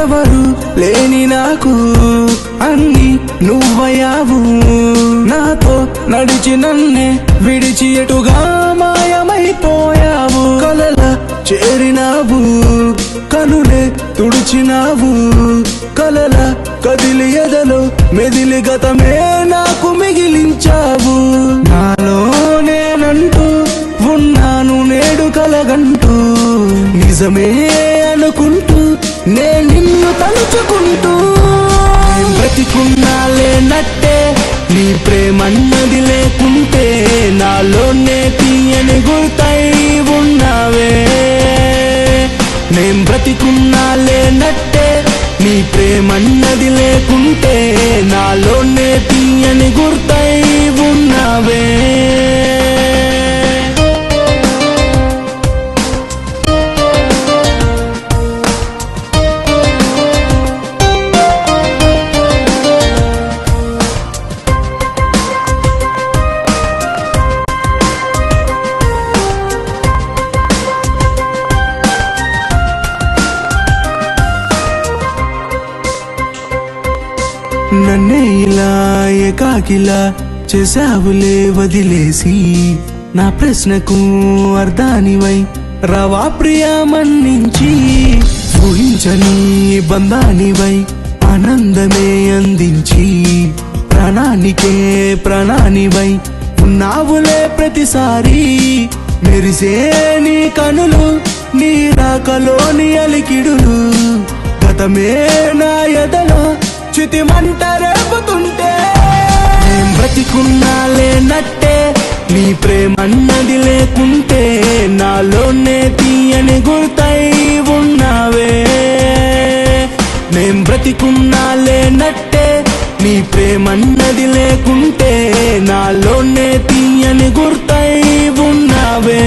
ఎవరు లేని నాకు అన్ని నువ్వయ్యావు. నాతో నడిచి నన్నే విడిచి ఎటుగా మాయమైపోయావు. కలల చేరినావు, కనులే తుడిచినావు. కలల కదిలి ఎదలో మెదిలి గతమే నాకు మిగిలించావు. నాలో నేనంటూ ఉన్నాను నేడు కలగంటూ, నిజమే అనుకుంటూ నే నిన్ను తలుచుకుంటూ. బ్రతికున్నా లేనట్టే నీ ప్రేమన్నది లేకుంటే, నాలోనే తీయని గుర్తై ఉన్నావే. నేం బ్రతికున్నా లేనట్టే నీ ప్రేమన్నది లేకుంటే, నాలోనే తీయని గుర్తై ఉన్నావే. నన్నే ఇలా ఏకాకిలా చేసావులే వదిలేసి, నా ప్రశ్నకు అర్ధానివై రావా ప్రియా మన్నించి. ఊహించని బంధానివై ఆనందమే అందించి, ప్రాణానికే ప్రాణానివై ఉన్నావులే ప్రతిసారి. మెరిసే నీ కనులు, నీ రాకలోని అలికిడులు, గతమే నా ఎదలో చితి మంట రేపుతుంటే. నేం బ్రతికున్నా లేనట్టే నీ ప్రేమన్నది లేకుంటే, నాలోనే తీయని గుర్తై ఉన్నావే. నేం బ్రతికున్నా లేనట్టే నీ ప్రేమన్నది లేకుంటే, నాలోనే తీయని గుర్తై ఉన్నావే.